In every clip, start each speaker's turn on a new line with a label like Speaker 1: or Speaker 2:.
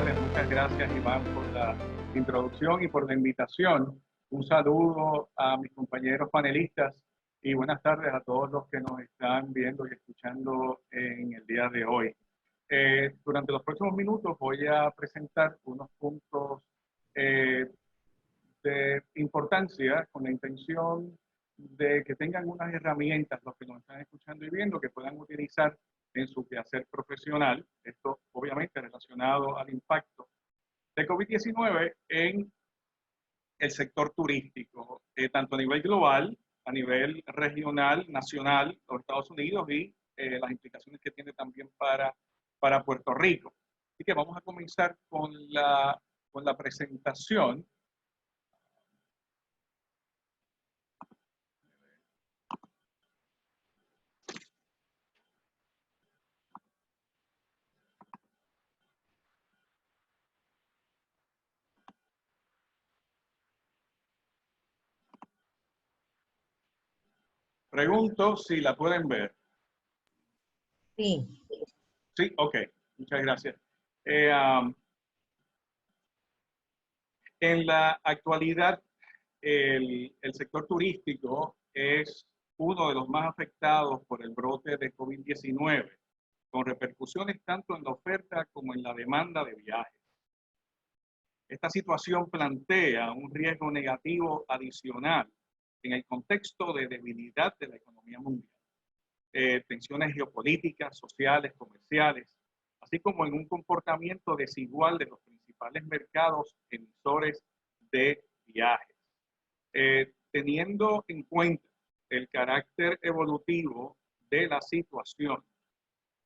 Speaker 1: tardes. Muchas gracias, Iván, por la introducción y por la invitación. Un saludo a mis compañeros panelistas y buenas tardes a todos los que nos están viendo y escuchando en el día de hoy. Durante los próximos minutos voy a presentar unos puntos de importancia con la intención de que tengan unas herramientas los que nos están escuchando y viendo que puedan utilizar en su quehacer profesional. Esto obviamente relacionado al impacto de COVID-19 en el sector turístico, tanto a nivel global, a nivel regional, nacional, los Estados Unidos y las implicaciones que tiene también para Puerto Rico. Así que vamos a comenzar con la presentación. Pregunto si la pueden ver.
Speaker 2: Sí.
Speaker 1: Sí, ok. Muchas gracias. En la actualidad, el sector turístico es uno de los más afectados por el brote de COVID-19, con repercusiones tanto en la oferta como en la demanda de viajes. Esta situación plantea un riesgo negativo adicional en el contexto de debilidad de la economía mundial. Tensiones geopolíticas, sociales, comerciales, así como en un comportamiento desigual de los principales mercados emisores de viajes. Teniendo en cuenta el carácter evolutivo de la situación,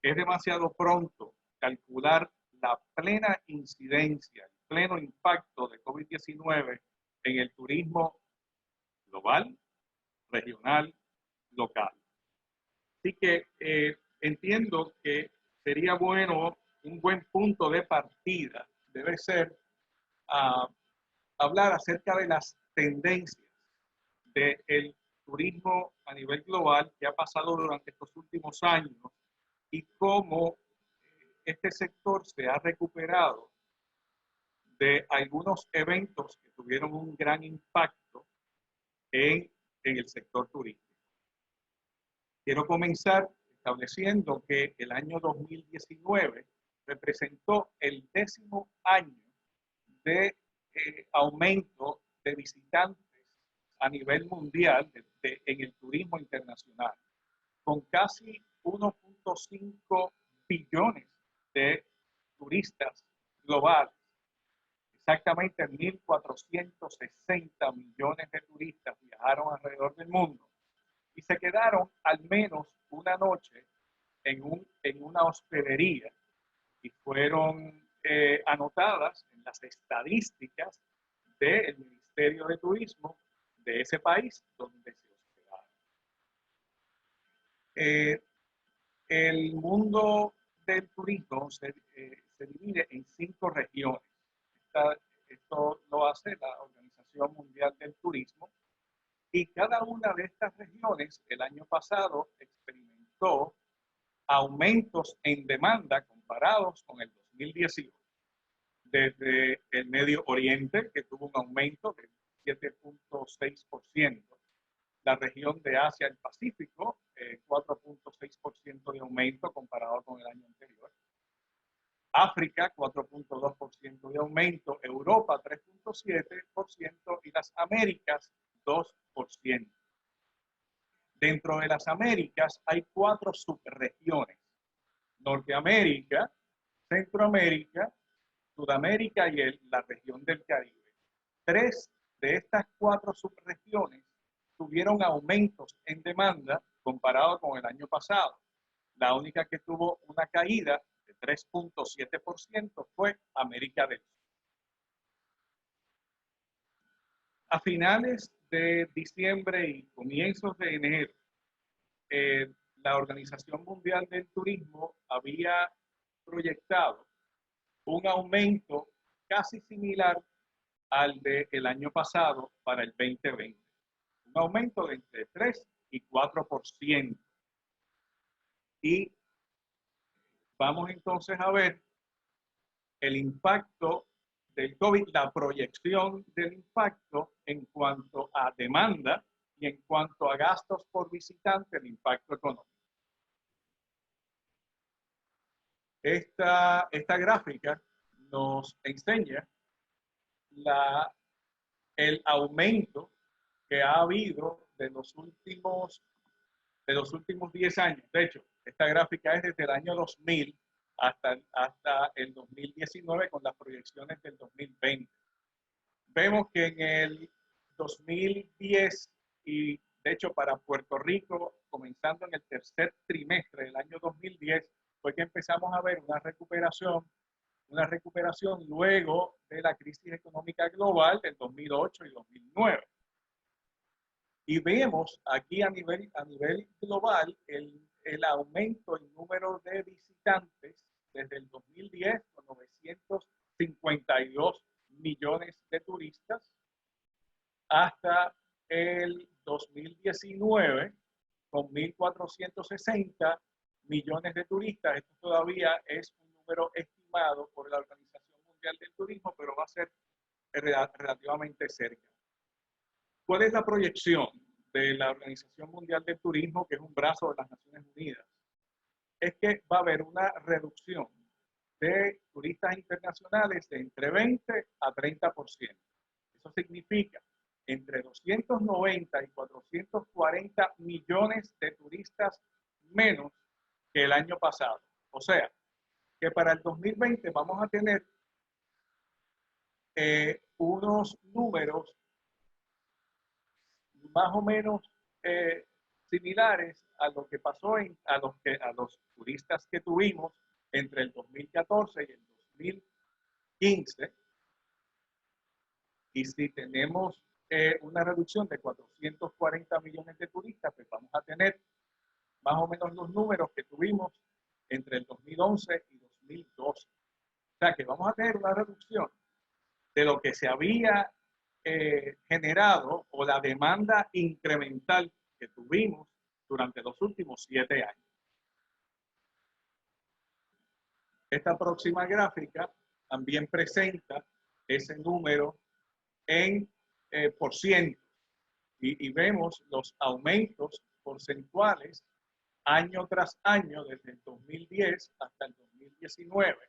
Speaker 1: es demasiado pronto calcular la plena incidencia, el pleno impacto de COVID-19 en el turismo global, regional, local. Así que entiendo que sería bueno, un buen punto de partida debe ser hablar acerca de las tendencias del turismo a nivel global que ha pasado durante estos últimos años y cómo este sector se ha recuperado de algunos eventos que tuvieron un gran impacto en el sector turístico. Quiero comenzar estableciendo que el año 2019 representó el 10º año de aumento de visitantes a nivel mundial en el turismo internacional, con casi 1.5 billones de turistas globales. Exactamente 1.460 millones de turistas viajaron alrededor del mundo y se quedaron al menos una noche en una hospedería y fueron anotadas en las estadísticas del Ministerio de Turismo de ese país donde se hospedaron. El mundo del turismo se divide en 5 regiones. Esto lo hace la Organización Mundial del Turismo y cada una de estas regiones el año pasado experimentó aumentos en demanda comparados con el 2018. Desde el Medio Oriente, que tuvo un aumento del 7.6%, la región de Asia y el Pacífico, 4.6% de aumento comparado con el año anterior. África, 4.2% de aumento. Europa, 3.7%. Y las Américas, 2%. Dentro de las Américas hay 4 subregiones: Norteamérica, Centroamérica, Sudamérica y la región del Caribe. 3 de estas 4 subregiones tuvieron aumentos en demanda comparado con el año pasado. La única que tuvo una caída de 3.7% fue América del Sur. A finales de diciembre y comienzos de enero, la Organización Mundial del Turismo había proyectado un aumento casi similar al del año pasado para el 2020. Un aumento de entre 3 y 4%. Y vamos entonces a ver el impacto del COVID, la proyección del impacto en cuanto a demanda y en cuanto a gastos por visitante, el impacto económico. Esta gráfica nos enseña el aumento que ha habido de los últimos 10 años. De hecho, esta gráfica es desde el año 2000 hasta el 2019 con las proyecciones del 2020. Vemos que en el 2010 y de hecho para Puerto Rico, comenzando en el tercer trimestre del año 2010, fue que empezamos a ver una recuperación luego de la crisis económica global del 2008 y 2009. Y vemos aquí a nivel global el aumento en número de visitantes desde el 2010 con 952 millones de turistas hasta el 2019 con 1.460 millones de turistas. Esto todavía es un número estimado por la Organización Mundial del Turismo, pero va a ser relativamente cerca. ¿Cuál es la proyección de la Organización Mundial del Turismo, que es un brazo de las Naciones Unidas? Es que va a haber una reducción de turistas internacionales de entre 20 a 30%. Eso significa entre 290 y 440 millones de turistas menos que el año pasado. O sea, que para el 2020 vamos a tener unos números más o menos similares a lo que pasó a los turistas que tuvimos entre el 2014 y el 2015. Y si tenemos una reducción de 440 millones de turistas, pues vamos a tener más o menos los números que tuvimos entre el 2011 y 2012. O sea que vamos a tener una reducción de lo que se había generado o la demanda incremental que tuvimos durante los últimos 7 años. Esta próxima gráfica también presenta ese número en por ciento y vemos los aumentos porcentuales año tras año desde el 2010 hasta el 2019.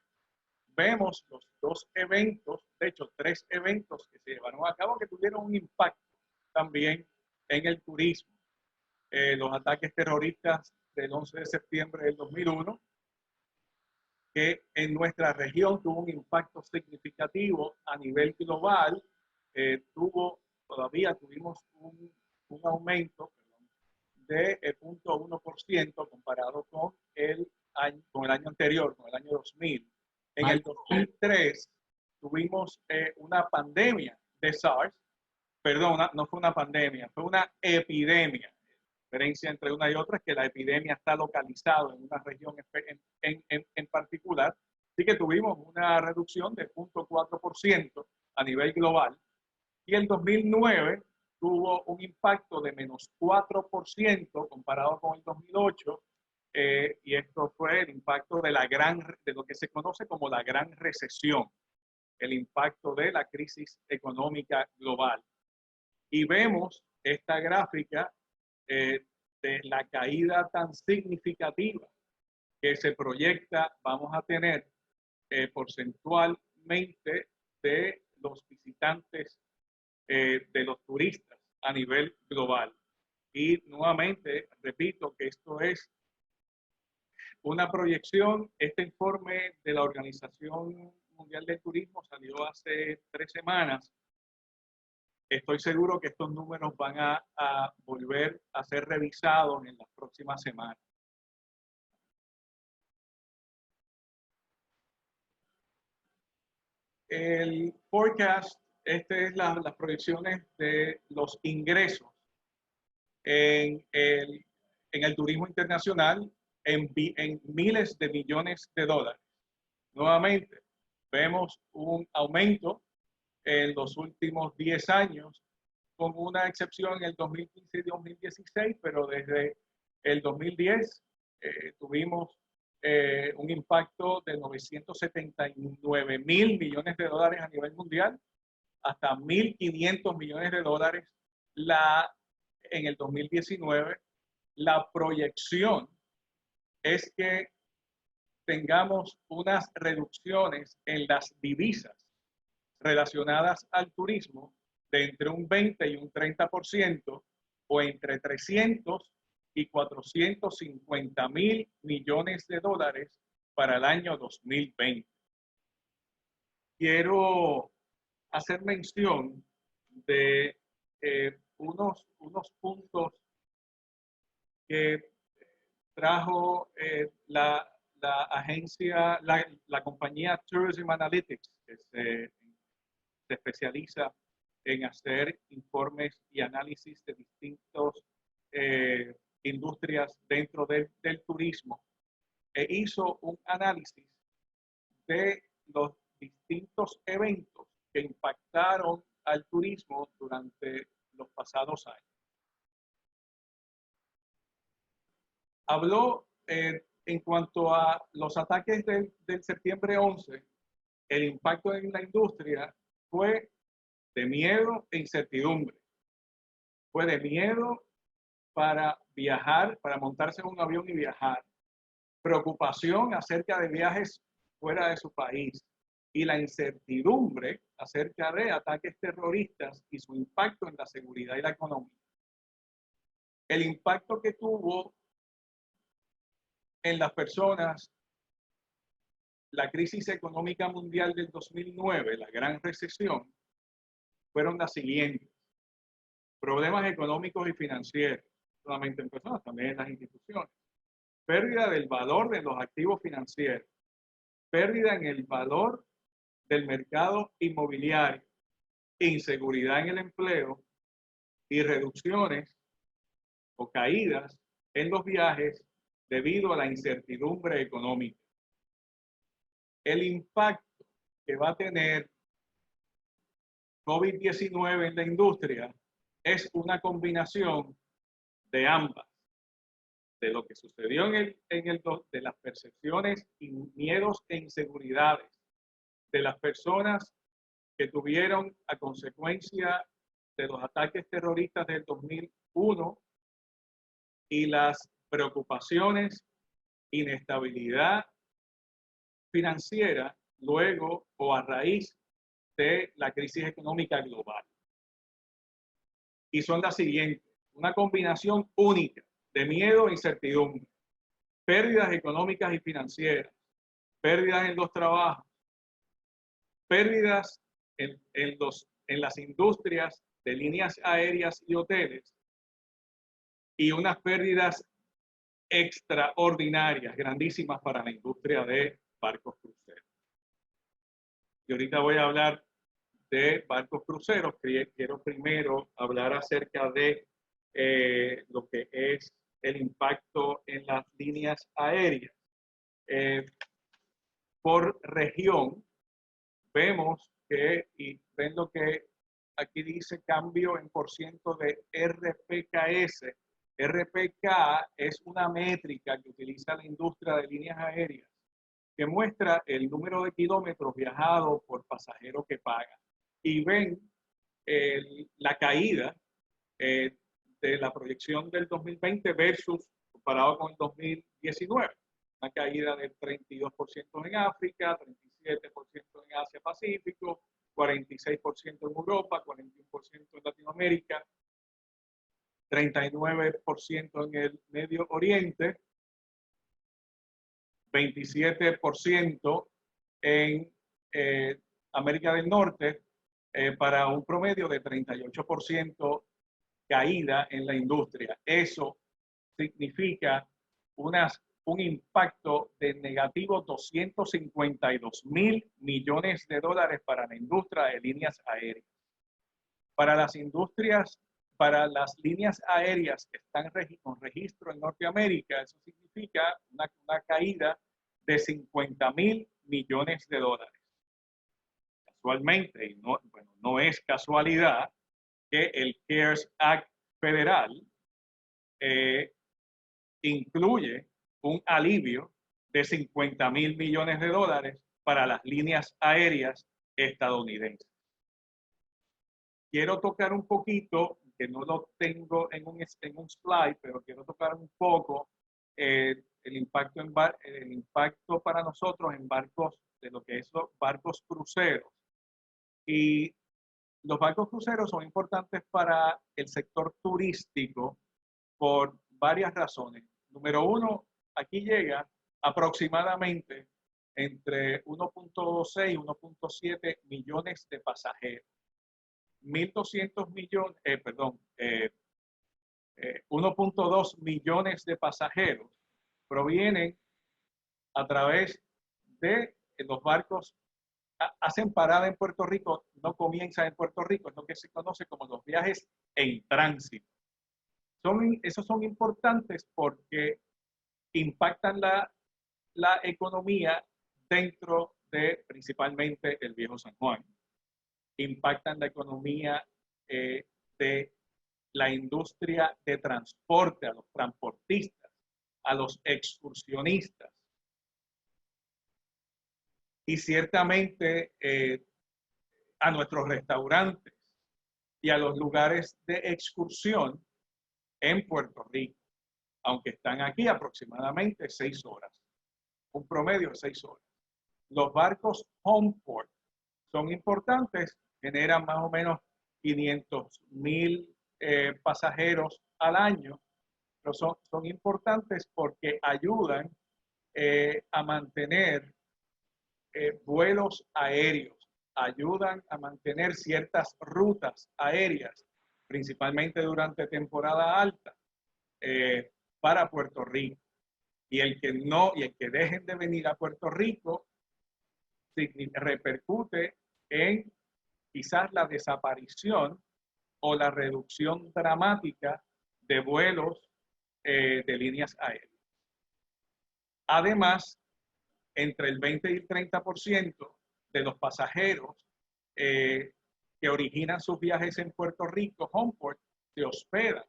Speaker 1: Vemos los dos eventos, de hecho 3 eventos que se llevaron a cabo que tuvieron un impacto también en el turismo. Los ataques terroristas del 11 de septiembre del 2001, que en nuestra región tuvo un impacto significativo a nivel global. Todavía tuvimos un aumento de 0.1% comparado con el año anterior, con el año 2000. En el 2003 tuvimos una pandemia de SARS, perdón, no fue una pandemia, fue una epidemia. La diferencia entre una y otra es que la epidemia está localizada en una región en particular, así que tuvimos una reducción de 0.4% a nivel global. Y el 2009 tuvo un impacto de menos 4% comparado con el 2008, y esto fue el impacto de lo que se conoce como la gran recesión, el impacto de la crisis económica global. Y vemos esta gráfica de la caída tan significativa que se proyecta vamos a tener porcentualmente de los visitantes, de los turistas a nivel global. Y nuevamente, repito que esto es una proyección. Este informe de la Organización Mundial del Turismo salió hace 3 semanas. Estoy seguro que estos números van a volver a ser revisados en las próximas semanas. El forecast, este es las proyecciones de los ingresos en el turismo internacional en miles de millones de dólares. Nuevamente, vemos un aumento en los últimos 10 años, con una excepción en el 2015 y 2016, pero desde el 2010 tuvimos un impacto de 979 mil millones de dólares a nivel mundial, hasta 1.500 millones de dólares en el 2019. La proyección es que tengamos unas reducciones en las divisas relacionadas al turismo de entre un 20 y un 30%, o entre 300 y 450 mil millones de dólares para el año 2020. Quiero hacer mención de unos puntos que trajo la agencia, la compañía Tourism Analytics, que se especializa en hacer informes y análisis de distintas industrias dentro del turismo, e hizo un análisis de los distintos eventos que impactaron al turismo durante los pasados años. Habló en cuanto a los ataques del septiembre 11, el impacto en la industria fue de miedo e incertidumbre. Fue de miedo para viajar, para montarse en un avión y viajar. Preocupación acerca de viajes fuera de su país. Y la incertidumbre acerca de ataques terroristas y su impacto en la seguridad y la economía. El impacto que tuvo en las personas la crisis económica mundial del 2009, la gran recesión, fueron las siguientes: problemas económicos y financieros, no solamente en personas, también en las instituciones; pérdida del valor de los activos financieros; pérdida en el valor del mercado inmobiliario; inseguridad en el empleo; y reducciones o caídas en los viajes debido a la incertidumbre económica. El impacto que va a tener COVID-19 en la industria es una combinación de ambas, de lo que sucedió de las percepciones y miedos e inseguridades de las personas que tuvieron a consecuencia de los ataques terroristas del 2001, y las preocupaciones, inestabilidad financiera luego o a raíz de la crisis económica global. Y son las siguientes: una combinación única de miedo e incertidumbre, pérdidas económicas y financieras, pérdidas en los trabajos, pérdidas en las industrias de líneas aéreas y hoteles, y unas pérdidas extraordinarias, grandísimas para la industria de barcos cruceros. Y ahorita voy a hablar de barcos cruceros. Quiero primero hablar acerca de lo que es el impacto en las líneas aéreas. Por región, vemos que, y ven lo que aquí dice, cambio en % de RPKS. RPK es una métrica que utiliza la industria de líneas aéreas, que muestra el número de kilómetros viajados por pasajero que paga. Y ven la caída de la proyección del 2020 versus comparado con el 2019. Una caída del 32% en África, 37% en Asia Pacífico, 46% en Europa, 41% en Latinoamérica, 39% en el Medio Oriente, 27% en América del Norte, para un promedio de 38% caída en la industria. Eso significa un impacto de negativo 252 mil millones de dólares para la industria de líneas aéreas. Para las industrias, para las líneas aéreas que están con registro en Norteamérica, eso significa una caída de 50 mil millones de dólares. Casualmente, y no es casualidad, que el CARES Act federal incluye un alivio de 50.000 millones de dólares para las líneas aéreas estadounidenses. Quiero tocar un poquito, que no lo tengo en un slide, pero quiero tocar un poco el impacto para nosotros en barcos, de lo que es los barcos cruceros. Y los barcos cruceros son importantes para el sector turístico por varias razones. Número uno, aquí llega aproximadamente entre 1.6 y 1.7 millones de pasajeros. 1.200 millones, 1.2 millones de pasajeros provienen a través de los barcos, hacen parada en Puerto Rico, no comienzan en Puerto Rico, es lo que se conoce como los viajes en tránsito. Esos son importantes porque impactan la economía dentro de principalmente el Viejo San Juan. Impactan la economía de la industria de transporte, a los transportistas, a los excursionistas. Y ciertamente a nuestros restaurantes y a los lugares de excursión en Puerto Rico, aunque están aquí aproximadamente 6 horas, un promedio de 6 horas. Los barcos Homeport son importantes, generan más o menos 500.000 pasajeros al año, pero son importantes porque ayudan a mantener vuelos aéreos, ayudan a mantener ciertas rutas aéreas, principalmente durante temporada alta, para Puerto Rico. Y el que dejen de venir a Puerto Rico repercute en quizás la desaparición o la reducción dramática de vuelos de líneas aéreas. Además, entre el 20 y el 30% de los pasajeros que originan sus viajes en Puerto Rico, Homeport, se hospedan,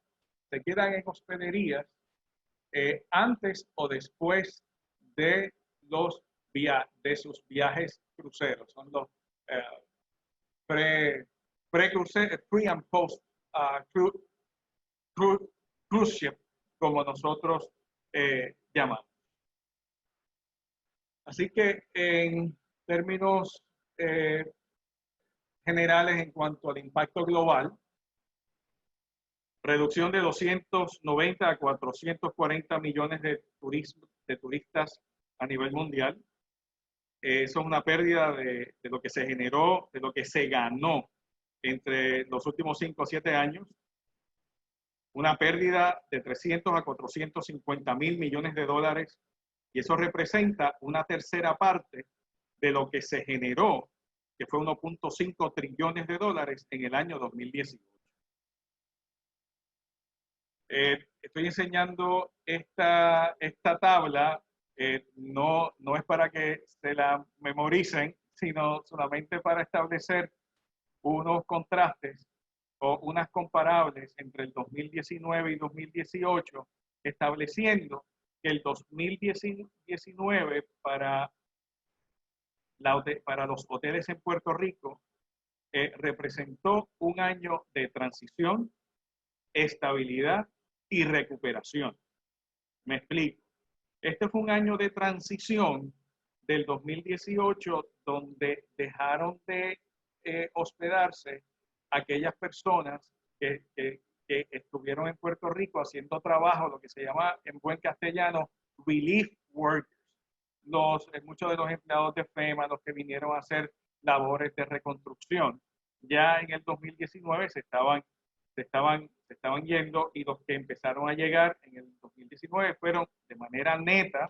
Speaker 1: se quedan en hospederías antes o después de sus viajes cruceros. Son los pre and post cruise ship, como nosotros llamamos. Así que en términos generales en cuanto al impacto global, reducción de 290 a 440 millones de turistas a nivel mundial. Eso es una pérdida de lo que se generó, de lo que se ganó entre los últimos 5 o 7 años. Una pérdida de 300 a 450.000 millones de dólares. Y eso representa una tercera parte de lo que se generó, que fue 1.5 trillones de dólares en el año 2018. Estoy enseñando esta tabla, no es para que se la memoricen, sino solamente para establecer unos contrastes o unas comparables entre el 2019 y 2018, estableciendo que el 2019 para los hoteles en Puerto Rico representó un año de transición, estabilidad y recuperación. Me explico. Este fue un año de transición del 2018 donde dejaron de hospedarse aquellas personas que estuvieron en Puerto Rico haciendo trabajo, lo que se llama en buen castellano, relief workers. Muchos de los empleados de FEMA, los que vinieron a hacer labores de reconstrucción, ya en el 2019 se estaban yendo, y los que empezaron a llegar en el 2019 fueron de manera neta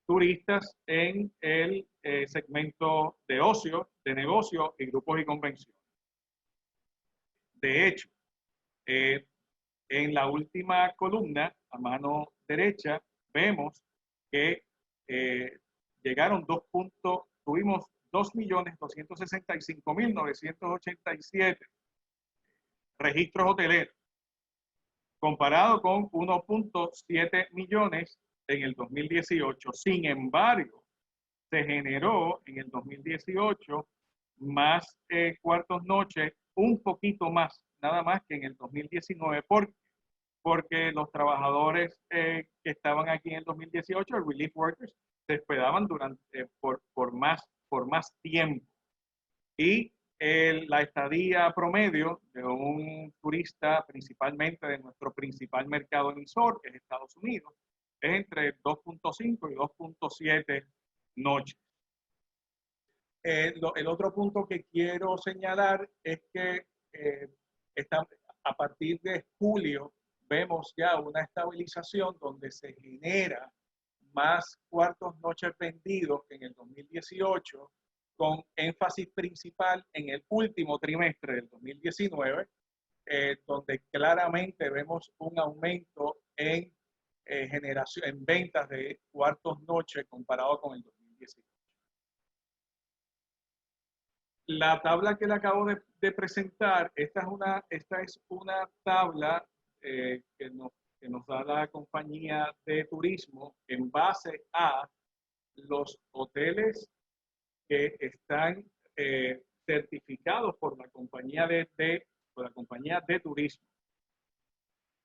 Speaker 1: turistas en el segmento de ocio, de negocio y grupos y convenciones. De hecho, en la última columna, a mano derecha, vemos que tuvimos 2.265.987 registros hoteleros, comparado con 1.7 millones en el 2018. Sin embargo, se generó en el 2018 más cuartos noches, un poquito más, nada más que en el 2019, porque los trabajadores que estaban aquí en el 2018, el relief workers, se hospedaban por más tiempo. Y la estadía promedio de un turista, principalmente de nuestro principal mercado emisor, que es Estados Unidos, es entre 2.5 y 2.7 noches. El otro punto que quiero señalar es que a partir de julio vemos ya una estabilización donde se genera más cuartos noches vendidos que en el 2018, con énfasis principal en el último trimestre del 2019, donde claramente vemos un aumento en generación, en ventas de cuartos noches comparado con el 2018. La tabla que le acabo de presentar, esta es una tabla que nos da la compañía de turismo en base a los hoteles que están certificados por la compañía por la compañía de turismo.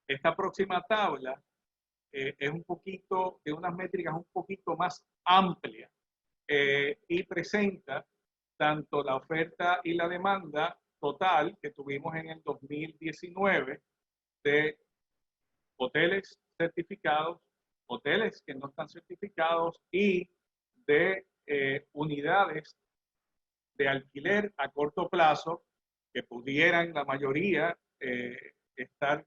Speaker 1: Esta próxima tabla es un poquito, de unas métricas un poquito más amplias y presenta tanto la oferta y la demanda total que tuvimos en el 2019 de hoteles certificados, hoteles que no están certificados y de unidades de alquiler a corto plazo que pudieran la mayoría estar,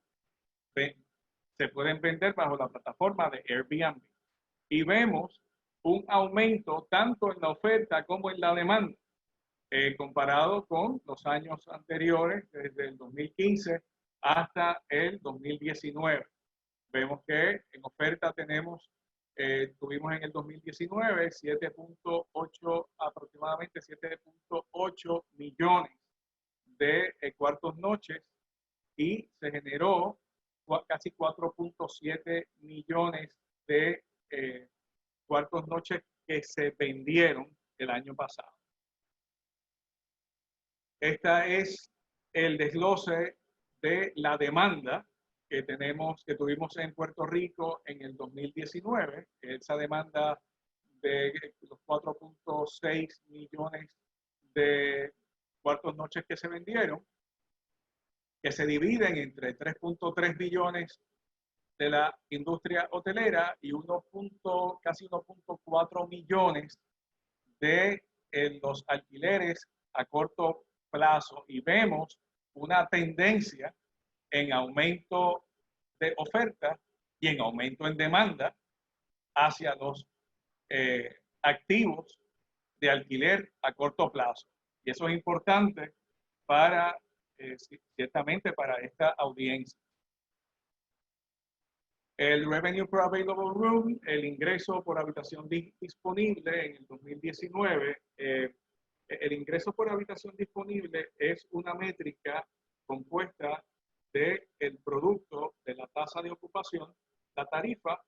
Speaker 1: se pueden vender bajo la plataforma de Airbnb. Y vemos un aumento tanto en la oferta como en la demanda, comparado con los años anteriores, desde el 2015 hasta el 2019. Vemos que en oferta tuvimos en el 2019 7.8, aproximadamente 7.8 millones de cuartos noches y se generó casi 4.7 millones de cuartos noches que se vendieron el año pasado. Este es el desglose de la demanda que tuvimos en Puerto Rico en el 2019, esa demanda de los 4.6 millones de cuartos noches que se vendieron, que se dividen entre 3.3 billones de la industria hotelera y casi 1.4 millones de los alquileres a corto plazo. Y vemos una tendencia en aumento de oferta y en aumento en demanda hacia los activos de alquiler a corto plazo. Y eso es importante para, ciertamente, para esta audiencia. El Revenue per Available Room, el ingreso por habitación disponible en el 2019, el ingreso por habitación disponible es una métrica compuesta del producto de la tasa de ocupación, la tarifa,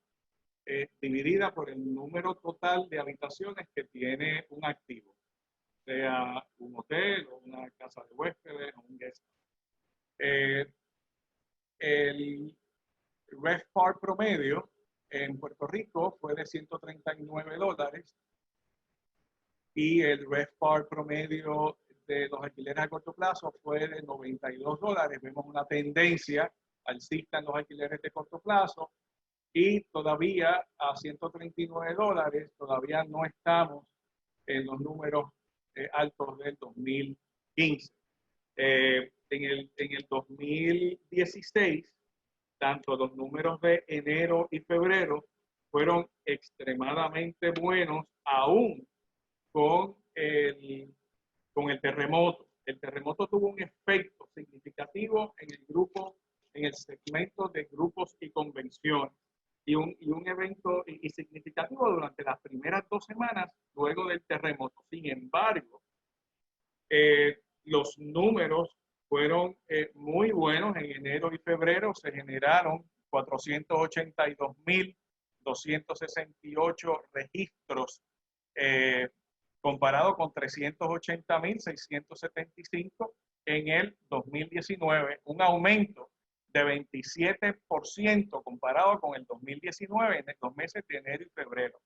Speaker 1: dividida por el número total de habitaciones que tiene un activo, sea un hotel o una casa de huéspedes o un guest. El RevPAR promedio en Puerto Rico fue de $139 y el RevPAR promedio de los alquileres a corto plazo fue de $92. Vemos una tendencia alcista en los alquileres de corto plazo y todavía a $139 todavía no estamos en los números altos del 2015. En el 2016, tanto los números de enero y febrero fueron extremadamente buenos, aún con el terremoto. El terremoto tuvo un efecto significativo en el segmento de grupos y convenciones, y un evento significativo durante las primeras 2 semanas luego del terremoto. Sin embargo, los números fueron muy buenos. En enero y febrero se generaron 482.200 268 registros, comparado con 380.675 en el 2019, un aumento de 27% comparado con el 2019 en los meses de enero y febrero.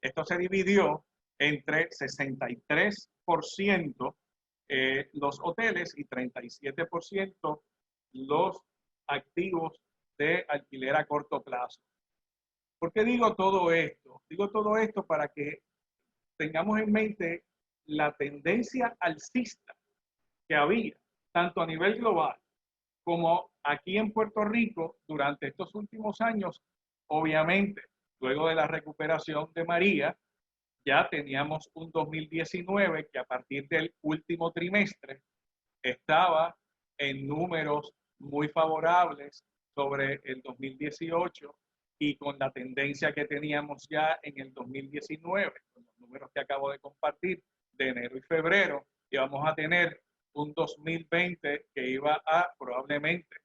Speaker 1: Esto se dividió entre 63% los hoteles y 37% los activos de alquiler a corto plazo. ¿Por qué digo todo esto? Digo todo esto para que tengamos en mente la tendencia alcista que había, tanto a nivel global como aquí en Puerto Rico durante estos últimos años. Obviamente, luego de la recuperación de María, ya teníamos un 2019 que a partir del último trimestre estaba en números muy favorables sobre el 2018 y con la tendencia que teníamos ya en el 2019, con los números que acabo de compartir de enero y febrero, y vamos a tener un 2020 que iba a probablemente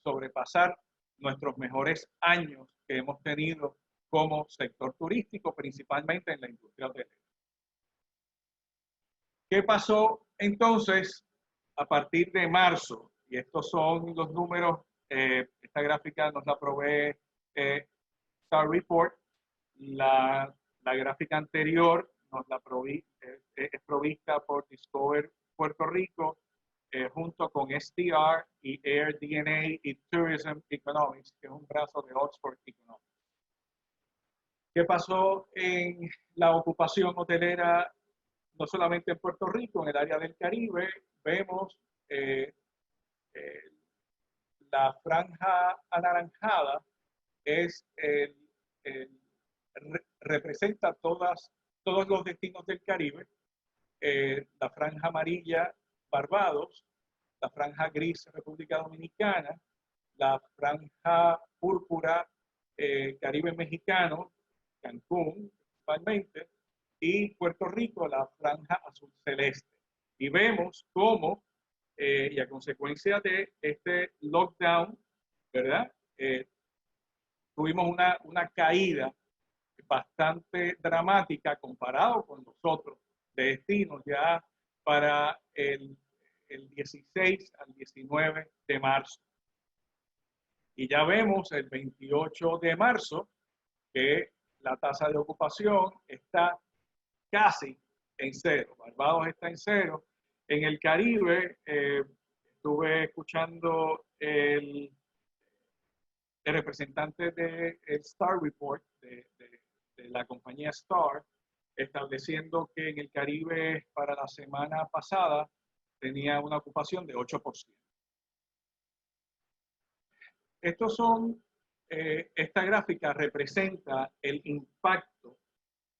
Speaker 1: sobrepasar nuestros mejores años que hemos tenido como sector turístico, principalmente en la industria hotelera. ¿Qué pasó entonces a partir de marzo? Y estos son los números, esta gráfica nos la provee Star Report, la gráfica anterior nos la es provista por Discover Puerto Rico, junto con STR y AirDNA y Tourism Economics, que es un brazo de Oxford Economics. ¿Qué pasó en la ocupación hotelera, no solamente en Puerto Rico, en el área del Caribe? Vemos la franja anaranjada representa todos los destinos del Caribe, la franja amarilla Barbados, la franja gris República Dominicana, la franja púrpura Caribe mexicano, Cancún principalmente, y Puerto Rico la franja azul celeste. Y vemos cómo, y a consecuencia de este lockdown, ¿verdad? Tuvimos una caída bastante dramática comparado con los otros destinos ya para el 16 al 19 de marzo. Y ya vemos el 28 de marzo que la tasa de ocupación está casi en cero. Barbados está en cero. En el Caribe, estuve escuchando el representante del Star Report, de la compañía Star, estableciendo que en el Caribe para la semana pasada tenía una ocupación de 8%. Esta gráfica representa el impacto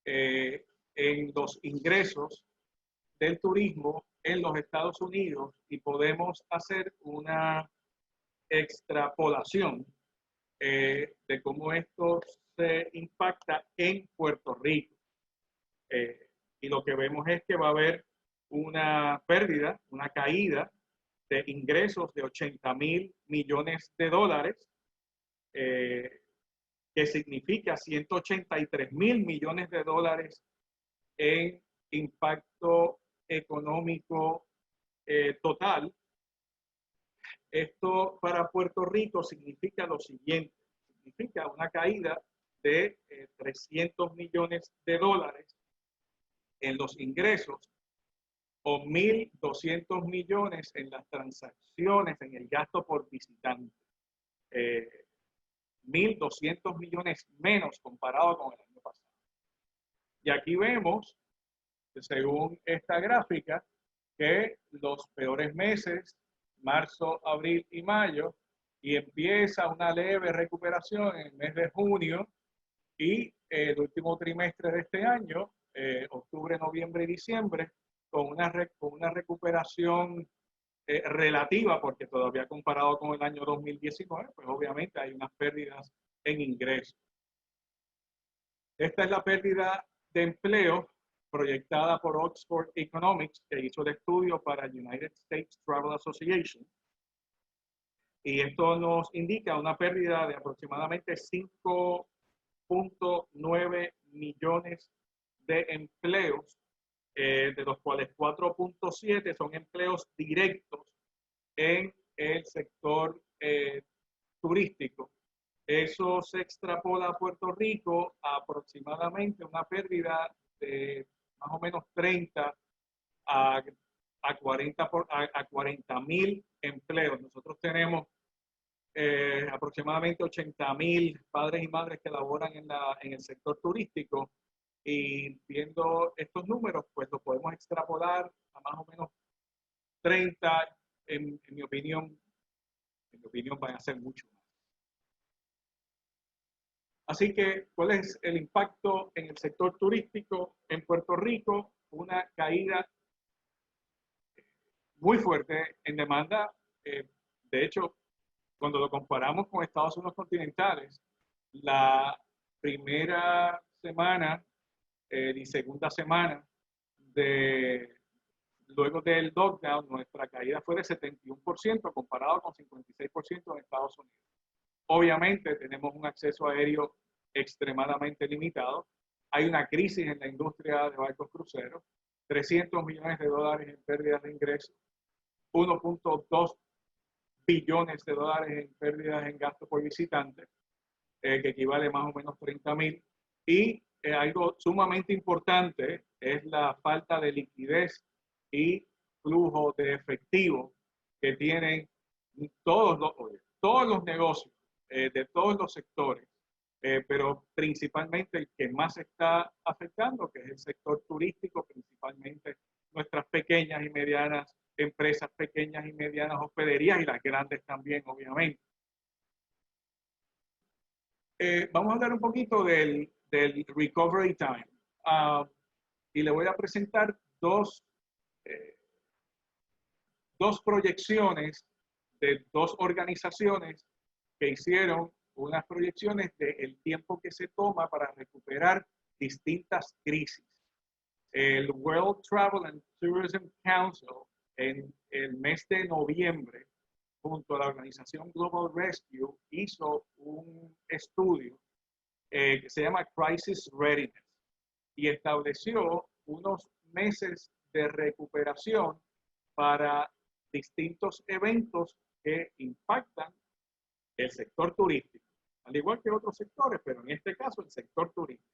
Speaker 1: en los ingresos del turismo en los Estados Unidos y podemos hacer una extrapolación de cómo esto se impacta en Puerto Rico. Y lo que vemos es que va a haber una pérdida, una caída de ingresos de 80.000 millones de dólares, que significa 183.000 millones de dólares en impacto económico total. Esto para Puerto Rico significa lo siguiente, significa una caída de 300 millones de dólares en los ingresos o 1.200 millones en las transacciones, en el gasto por visitante. 1.200 millones menos comparado con el año pasado. Y aquí vemos, según esta gráfica, que los peores meses, marzo, abril y mayo, y empieza una leve recuperación en el mes de junio y el último trimestre de este año, octubre, noviembre y diciembre, con una recuperación relativa, porque todavía comparado con el año 2019, pues obviamente hay unas pérdidas en ingresos. Esta es la pérdida de empleo proyectada por Oxford Economics, que hizo el estudio para United States Travel Association. Y esto nos indica una pérdida de aproximadamente 5.9 millones de empleos, de los cuales 4.7 son empleos directos en el sector turístico. Eso se extrapola a Puerto Rico a aproximadamente una pérdida de más o menos 30 a 40.000 empleos. Nosotros tenemos aproximadamente 80.000 padres y madres que laboran en el sector turístico, y viendo estos números, pues lo podemos extrapolar a más o menos 30, en mi opinión van a ser mucho más. Así que, ¿cuál es el impacto en el sector turístico en Puerto Rico? Una caída muy fuerte en demanda. De hecho, cuando lo comparamos con Estados Unidos continentales, la primera semana y segunda semana luego del lockdown, nuestra caída fue de 71% comparado con 56% en Estados Unidos. Obviamente tenemos un acceso aéreo extremadamente limitado. Hay una crisis en la industria de barcos cruceros, 300 millones de dólares en pérdidas de ingresos, 1.2 billones de dólares en pérdidas en gasto por visitante, que equivale más o menos 30.000. Y algo sumamente importante es la falta de liquidez y flujo de efectivo que tienen todos los negocios de todos los sectores, pero principalmente el que más está afectando, que es el sector turístico, principalmente nuestras pequeñas y medianas empresas, pequeñas y medianas hospederías, y las grandes también, obviamente. Vamos a hablar un poquito del recovery time. Y le voy a presentar dos proyecciones de dos organizaciones que hicieron unas proyecciones del tiempo que se toma para recuperar distintas crisis. El World Travel and Tourism Council, en el mes de noviembre, junto a la organización Global Rescue, hizo un estudio que se llama Crisis Readiness, y estableció unos meses de recuperación para distintos eventos que impactan el sector turístico, al igual que otros sectores, pero en este caso el sector turístico.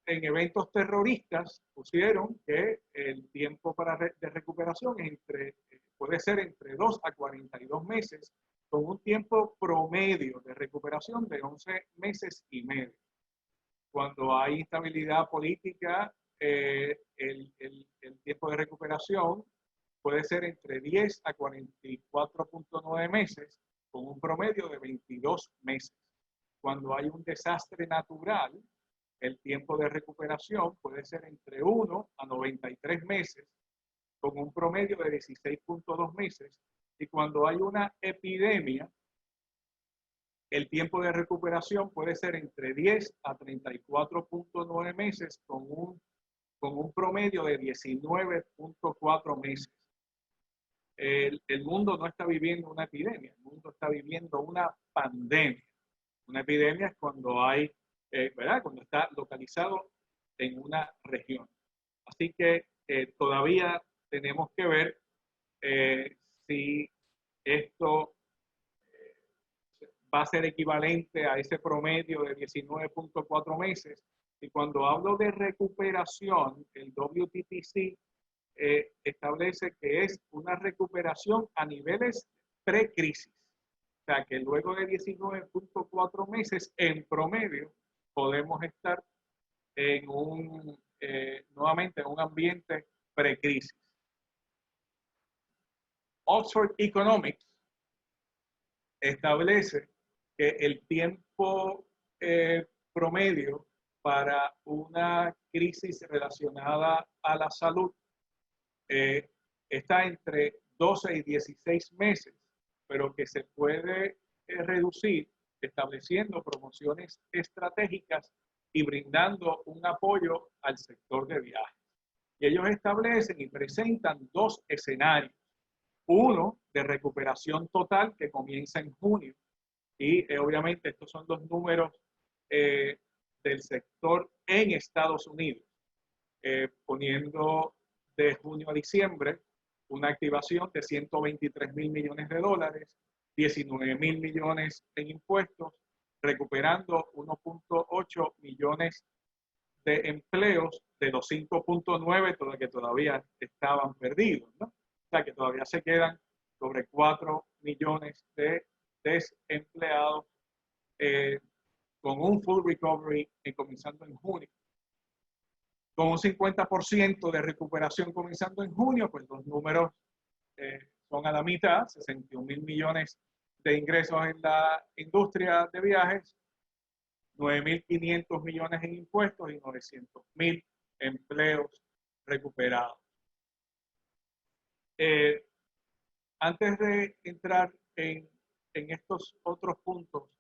Speaker 1: En eventos terroristas pusieron que el tiempo de recuperación puede ser entre 2 a 42 meses, con un tiempo promedio de recuperación de 11 meses y medio. Cuando hay instabilidad política, el tiempo de recuperación puede ser entre 10 a 44.9 meses, con un promedio de 22 meses. Cuando hay un desastre natural, el tiempo de recuperación puede ser entre 1 a 93 meses, con un promedio de 16.2 meses. Y cuando hay una epidemia, el tiempo de recuperación puede ser entre 10 a 34.9 meses, con un promedio de 19.4 meses. El mundo no está viviendo una epidemia, el mundo está viviendo una pandemia. Una epidemia es cuando hay, ¿verdad? Cuando está localizado en una región. Así que todavía tenemos que ver si esto va a ser equivalente a ese promedio de 19.4 meses. Y cuando hablo de recuperación, el WTTC establece que es una recuperación a niveles pre-crisis. O sea, que luego de 19.4 meses en promedio podemos estar nuevamente en un ambiente pre-crisis. Oxford Economics establece que el tiempo promedio para una crisis relacionada a la salud está entre 12 y 16 meses, pero que se puede reducir estableciendo promociones estratégicas y brindando un apoyo al sector de viajes. Y ellos establecen y presentan dos escenarios. uno de recuperación total que comienza en junio. Y obviamente estos son los números del sector en Estados Unidos, poniendo de junio a diciembre una activación de 123.000 millones de dólares, 19.000 millones en impuestos, recuperando 1.8 millones de empleos de los 5.9 que todavía estaban perdidos, ¿no? O sea, que todavía se quedan sobre 4 millones de desempleados con un full recovery comenzando en junio. Con un 50% de recuperación comenzando en junio, pues los números son a la mitad, 61.000 millones de ingresos en la industria de viajes, 9.500 millones en impuestos y 900.000 empleos recuperados. Antes de entrar en estos otros puntos,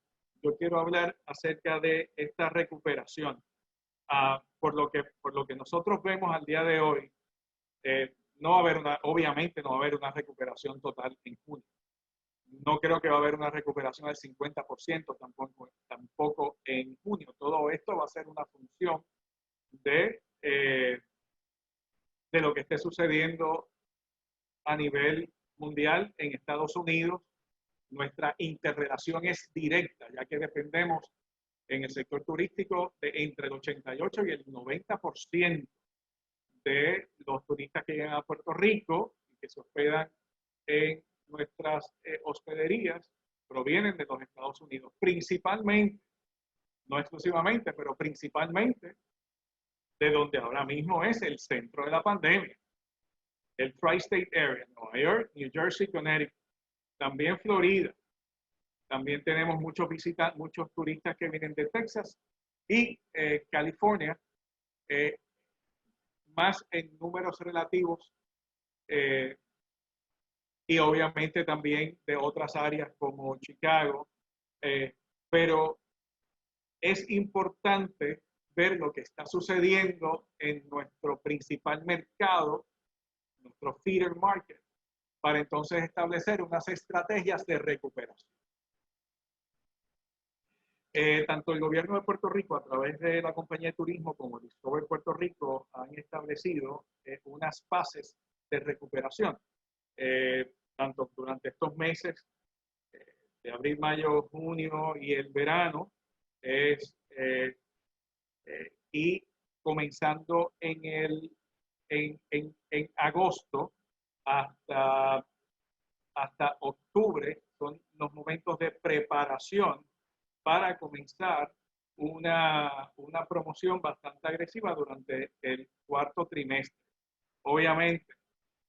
Speaker 1: yo quiero hablar acerca de esta recuperación. Por lo que nosotros vemos al día de hoy, no va a haber obviamente no va a haber una recuperación total en junio. No creo que va a haber una recuperación del 50% tampoco en junio. Todo esto va a ser una función de lo que esté sucediendo a nivel mundial en Estados Unidos. Nuestra interrelación es directa, ya que dependemos en el sector turístico de entre el 88 y el 90% de los turistas que llegan a Puerto Rico y que se hospedan en nuestras hospederías provienen de los Estados Unidos, principalmente, no exclusivamente, pero principalmente de donde ahora mismo es el centro de la pandemia, el Tri-State Area, Nueva York, New Jersey, Connecticut, también Florida. También tenemos muchos turistas que vienen de Texas y California, más en números relativos, y obviamente también de otras áreas como Chicago, pero es importante ver lo que está sucediendo en nuestro principal mercado, nuestro feeder market, para entonces establecer unas estrategias de recuperación. Tanto el gobierno de Puerto Rico a través de la compañía de turismo como Discover Puerto Rico han establecido unas fases de recuperación, tanto durante estos meses de abril, mayo, junio y el verano, y comenzando en agosto hasta octubre, son los momentos de preparación para comenzar una promoción bastante agresiva durante el cuarto trimestre. Obviamente,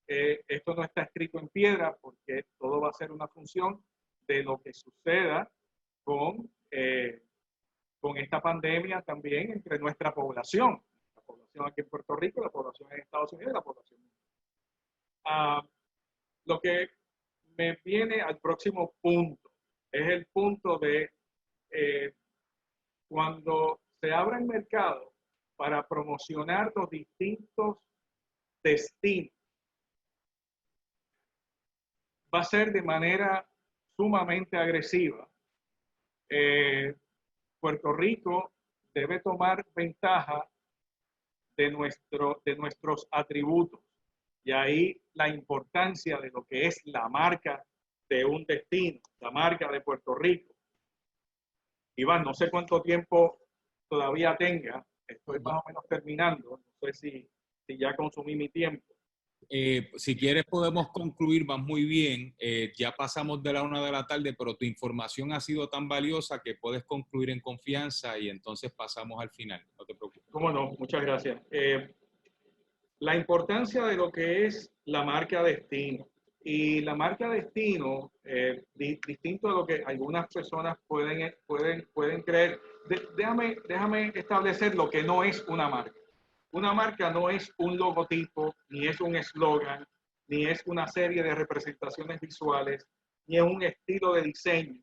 Speaker 1: esto no está escrito en piedra porque todo va a ser una función de lo que suceda con esta pandemia también entre nuestra población. La población aquí en Puerto Rico, la población en Estados Unidos y la población. Lo que me viene al próximo punto es el punto de cuando se abra el mercado para promocionar los distintos destinos, va a ser de manera sumamente agresiva. Puerto Rico debe tomar ventaja de nuestros atributos. Y ahí la importancia de lo que es la marca de un destino, la marca de Puerto Rico. Iván, no sé cuánto tiempo todavía tenga, estoy más o menos terminando, no sé si ya consumí mi tiempo.
Speaker 2: Si quieres podemos concluir, vas muy bien, ya pasamos de la 1 de la tarde, pero tu información ha sido tan valiosa que puedes concluir en confianza y entonces pasamos al final, no te preocupes.
Speaker 1: Cómo no, muchas gracias. La importancia de lo que es la marca destino. Y la marca destino, distinto de lo que algunas personas pueden creer, déjame establecer lo que no es una marca. Una marca no es un logotipo, ni es un eslogan, ni es una serie de representaciones visuales, ni es un estilo de diseño.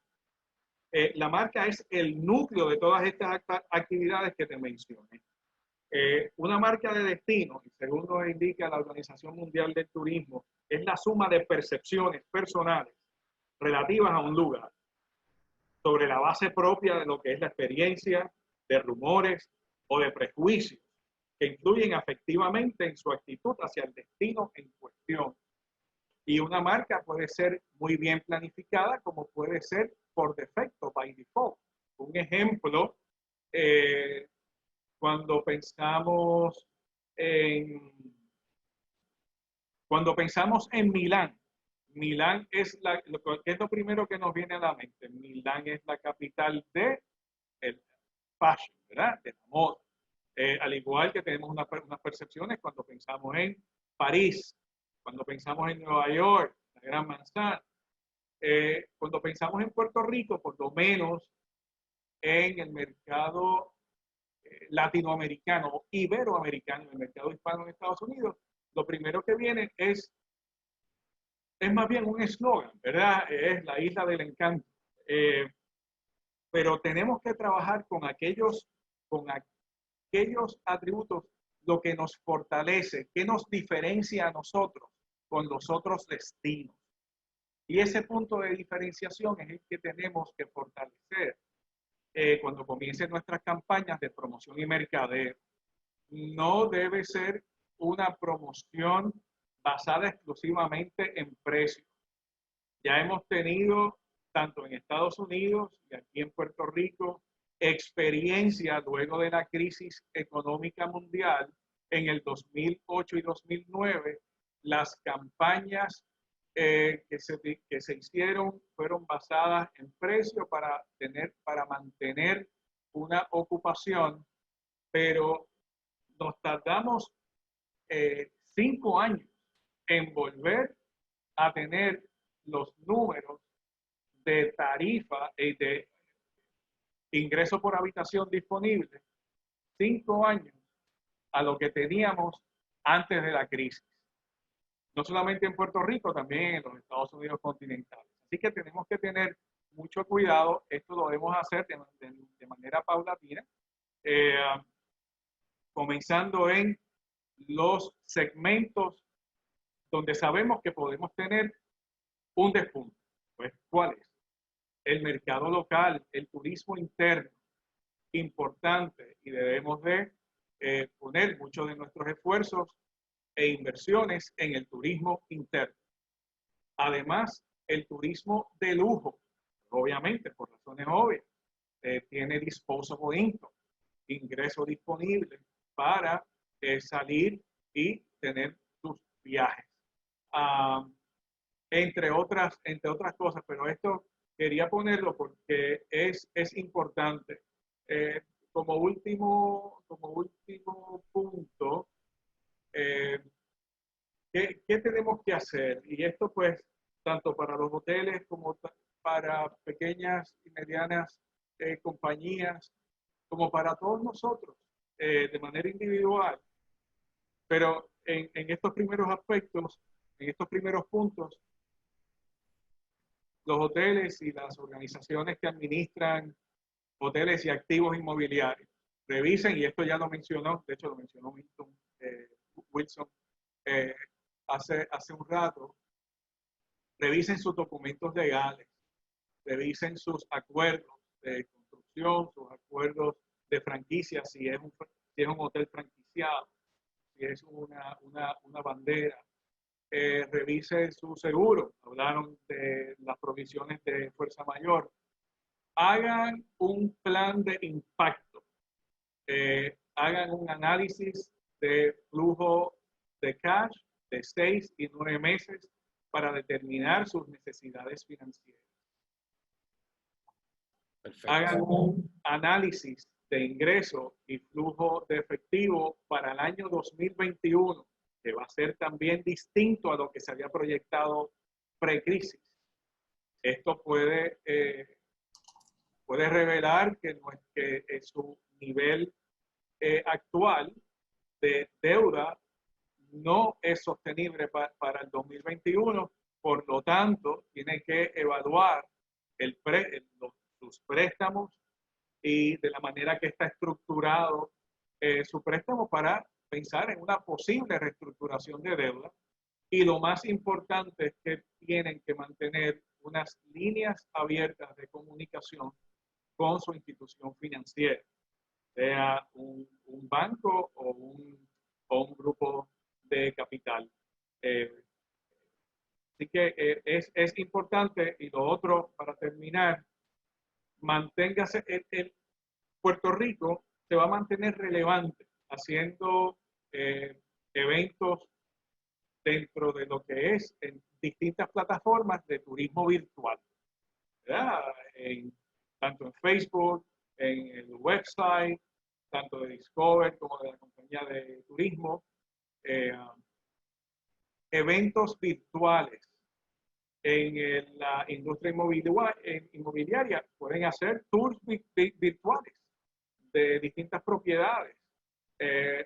Speaker 1: La marca es el núcleo de todas estas actividades que te mencioné. Una marca de destino, y según nos indica la Organización Mundial del Turismo, es la suma de percepciones personales relativas a un lugar, sobre la base propia de lo que es la experiencia, de rumores o de prejuicios que influyen afectivamente en su actitud hacia el destino en cuestión. Y una marca puede ser muy bien planificada como puede ser por defecto, by default. Un ejemplo, cuando pensamos en, Milán. Milán es ¿qué es lo primero que nos viene a la mente? Milán es la capital de el fashion, ¿verdad? De la moda. Al igual que tenemos unas percepciones cuando pensamos en París, cuando pensamos en Nueva York, la Gran Manzana. Cuando pensamos en Puerto Rico, por lo menos en el mercado latinoamericano o iberoamericano, el mercado hispano en Estados Unidos, lo primero que viene es más bien un eslogan, ¿verdad? Es la isla del encanto. Pero tenemos que trabajar con aquellos atributos, lo que nos fortalece, que nos diferencia a nosotros con los otros destinos. Y ese punto de diferenciación es el que tenemos que fortalecer cuando comiencen nuestras campañas de promoción y mercadeo. No debe ser una promoción basada exclusivamente en precios. Ya hemos tenido, tanto en Estados Unidos y aquí en Puerto Rico, experiencia luego de la crisis económica mundial en el 2008 y 2009. Las campañas que se hicieron fueron basadas en precio para mantener una ocupación, pero nos tardamos 5 años en volver a tener los números de tarifa y de ingreso por habitación disponible, 5 años a lo que teníamos antes de la crisis. No solamente en Puerto Rico, también en los Estados Unidos continentales. Así que tenemos que tener mucho cuidado. Esto lo debemos hacer de manera paulatina, comenzando en los segmentos donde sabemos que podemos tener un despunte. Pues, ¿cuál es? El mercado local, el turismo interno, importante, y debemos de poner muchos de nuestros esfuerzos e inversiones en el turismo interno. Además, el turismo de lujo, obviamente, por razones obvias, tiene disposable income, ingreso disponible para salir y tener sus viajes. Entre otras cosas, pero esto quería ponerlo porque es importante. Como último punto, ¿qué tenemos que hacer? Y esto pues, tanto para los hoteles como para pequeñas y medianas compañías, como para todos nosotros, de manera individual. Pero en estos primeros aspectos, en estos primeros puntos, los hoteles y las organizaciones que administran hoteles y activos inmobiliarios revisen, y esto ya lo mencionó, de hecho lo mencionó Wilson hace un rato, revisen sus documentos legales, revisen sus acuerdos de construcción, sus acuerdos de franquicia, si es un hotel franquiciado, si es una bandera. Revise su seguro, hablaron de las provisiones de fuerza mayor. Hagan un plan de impacto, hagan un análisis de flujo de cash de 6 y 9 meses para determinar sus necesidades financieras. Perfecto. Hagan un análisis de ingreso y flujo de efectivo para el año 2021, que va a ser también distinto a lo que se había proyectado pre-crisis. Esto puede revelar que su nivel actual de deuda no es sostenible para el 2021, por lo tanto, tiene que evaluar sus préstamos y de la manera que está estructurado su préstamo para pensar en una posible reestructuración de deuda. Y lo más importante es que tienen que mantener unas líneas abiertas de comunicación con su institución financiera, sea un banco o un grupo de capital. Así que es importante. Y lo otro, para terminar, manténgase, Puerto Rico se va a mantener relevante haciendo eventos dentro de lo que es en distintas plataformas de turismo virtual, ¿verdad? Tanto en Facebook, en el website, tanto de Discover como de la compañía de turismo, eh, eventos virtuales en la industria inmobiliaria. Pueden hacer tours virtuales de distintas propiedades,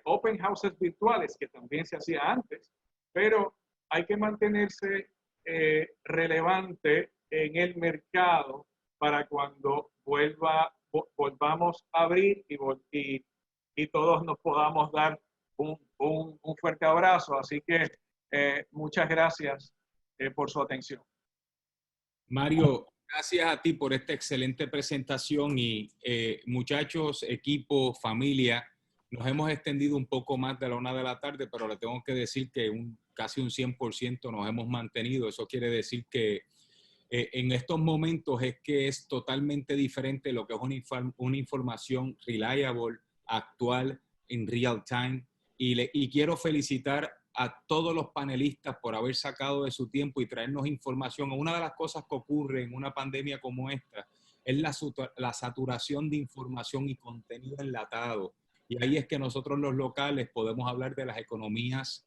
Speaker 1: open houses virtuales, que también se hacía antes, pero hay que mantenerse relevante en el mercado para cuando volvamos a abrir y todos nos podamos dar un fuerte abrazo. Así que muchas gracias por su atención.
Speaker 2: Mario, gracias a ti por esta excelente presentación y muchachos, equipo, familia, nos hemos extendido un poco más de la 1 de la tarde, pero le tengo que decir que casi un 100% nos hemos mantenido. Eso quiere decir que en estos momentos es que es totalmente diferente lo que es una información reliable, actual, en real time. Y quiero felicitar a todos los panelistas por haber sacado de su tiempo y traernos información. Una de las cosas que ocurre en una pandemia como esta es la saturación de información y contenido enlatado. Y ahí es que nosotros los locales podemos hablar de las economías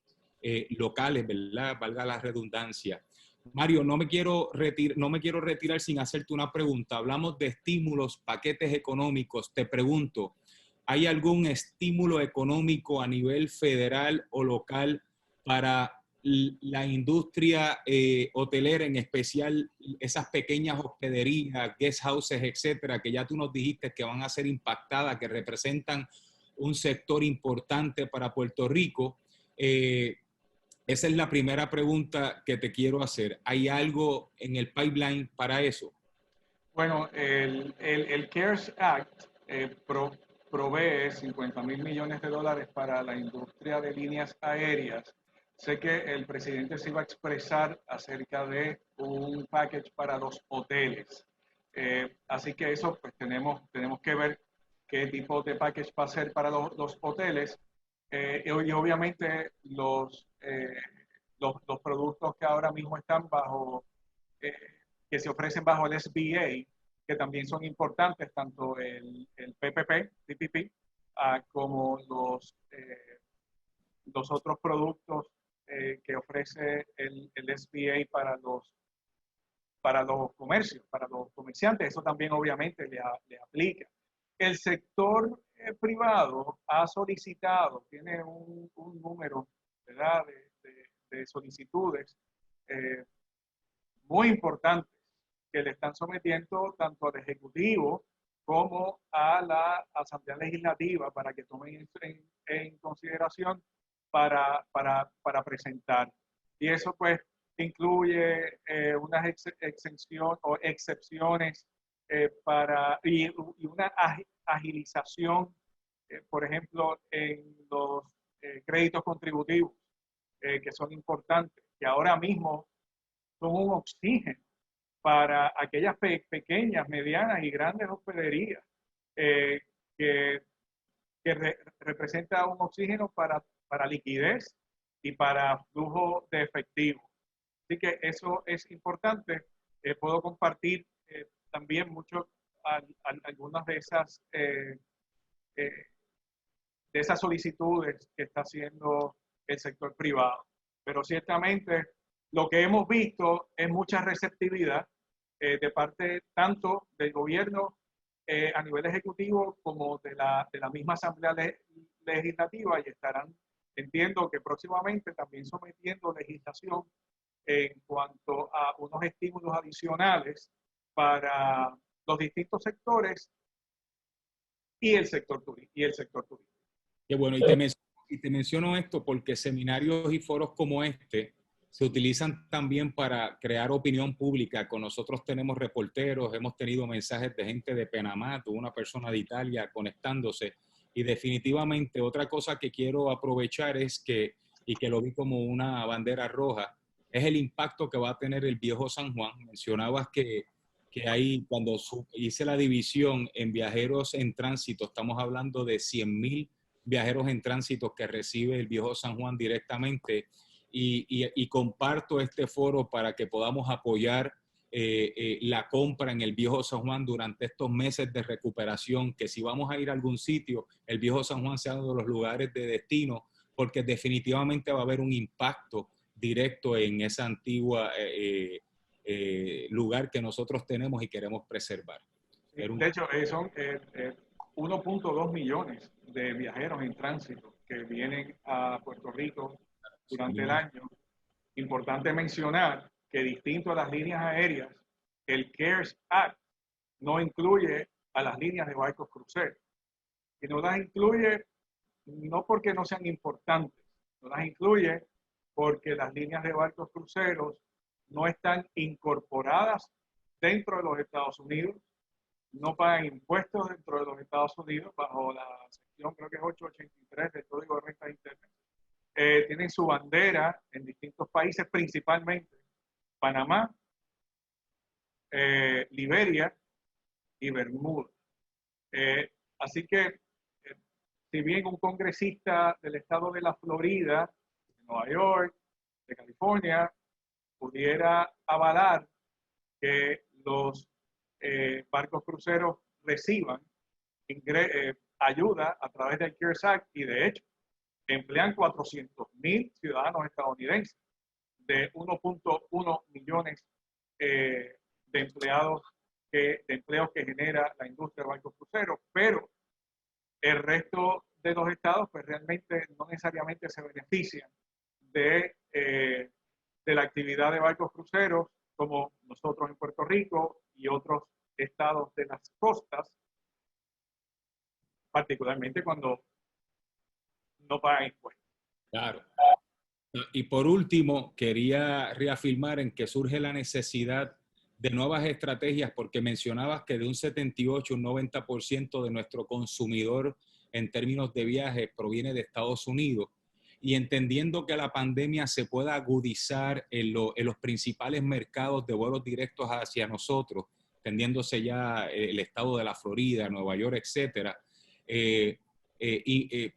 Speaker 2: locales, ¿verdad? Valga la redundancia. Mario, no me quiero retirar sin hacerte una pregunta. Hablamos de estímulos, paquetes económicos. Te pregunto, ¿hay algún estímulo económico a nivel federal o local para la industria hotelera, en especial esas pequeñas hospederías, guest houses, etcétera, que ya tú nos dijiste que van a ser impactadas, que representan un sector importante para Puerto Rico? Esa es la primera pregunta que te quiero hacer. ¿Hay algo en el pipeline para eso?
Speaker 1: Bueno, el CARES Act provee 50,000 millones de dólares para la industria de líneas aéreas. Sé que el presidente se iba a expresar acerca de un package para los hoteles. Así que eso, pues tenemos que ver qué tipo de package va a ser para los hoteles. Y obviamente los productos que ahora mismo están eh, que se ofrecen bajo el SBA, que también son importantes, tanto el PPP, como los otros productos que ofrece el SBA para los comercios, para los comerciantes. Eso también obviamente le aplica. El sector privado ha solicitado, tiene un número, ¿verdad?, de solicitudes muy importantes que le están sometiendo tanto al Ejecutivo como a la Asamblea Legislativa para que tomen en consideración para presentar. Y eso pues incluye unas exenciones o excepciones y una agilización, por ejemplo, en los créditos contributivos, que son importantes, que ahora mismo son un oxígeno para aquellas pequeñas, medianas y grandes hospederías, eh, que, representa un oxígeno para liquidez y para flujo de efectivo. Así que eso es importante. Puedo compartir también algunas de esas solicitudes que está haciendo el sector privado. Pero ciertamente lo que hemos visto es mucha receptividad de parte tanto del gobierno a nivel ejecutivo como de la misma Asamblea Legislativa, y estarán, entiendo que próximamente, también sometiendo legislación en cuanto a unos estímulos adicionales para los distintos sectores y el sector turístico.
Speaker 2: Qué bueno, y te menciono esto porque seminarios y foros como este se utilizan también para crear opinión pública. Con nosotros tenemos reporteros, hemos tenido mensajes de gente de Panamá, tuvo una persona de Italia conectándose. Y definitivamente otra cosa que quiero aprovechar es que, y que lo vi como una bandera roja, es el impacto que va a tener el viejo San Juan. Mencionabas que ahí cuando hice la división en viajeros en tránsito, estamos hablando de 100,000 viajeros en tránsito que recibe el viejo San Juan directamente y comparto este foro para que podamos apoyar la compra en el viejo San Juan durante estos meses de recuperación, que si vamos a ir a algún sitio, el viejo San Juan sea uno de los lugares de destino, porque definitivamente va a haber un impacto directo en esa antigua lugar que nosotros tenemos y queremos preservar.
Speaker 1: De hecho, son 1.2 millones de viajeros en tránsito que vienen a Puerto Rico durante el año. Importante mencionar que distinto a las líneas aéreas, el CARES Act no incluye a las líneas de barcos cruceros. Y no las incluye no porque no sean importantes, no las incluye porque las líneas de barcos cruceros no están incorporadas dentro de los Estados Unidos, no pagan impuestos dentro de los Estados Unidos bajo la sección, creo que es 883 del Código de Rentas Internas. Tienen su bandera en distintos países, principalmente Panamá, Liberia y Bermuda. Así que, si bien un congresista del estado de la Florida, de Nueva York, de California, pudiera avalar que los barcos cruceros reciban ayuda a través del CARES Act, y de hecho emplean 400,000 ciudadanos estadounidenses de 1.1 millones de empleos que genera la industria de barcos cruceros, pero el resto de los estados pues realmente no necesariamente se benefician de la actividad de barcos cruceros como nosotros en Puerto Rico y otros estados de las costas, particularmente cuando no pagan impuestos.
Speaker 2: Claro. Y por último, quería reafirmar en que surge la necesidad de nuevas estrategias, porque mencionabas que de un 78, un 90% de nuestro consumidor en términos de viajes proviene de Estados Unidos. Y entendiendo que la pandemia se pueda agudizar en los principales mercados de vuelos directos hacia nosotros, tendiéndose ya el estado de la Florida, Nueva York, etcétera,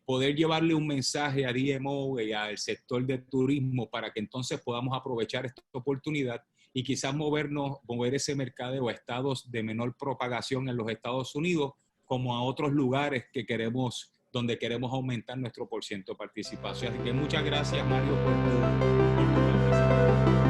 Speaker 2: poder llevarle un mensaje a DMO y al sector de turismo para que entonces podamos aprovechar esta oportunidad y quizás mover ese mercadeo a estados de menor propagación en los Estados Unidos, como a otros lugares donde queremos aumentar nuestro % de participación. Así que muchas gracias, Mario, por tu participación.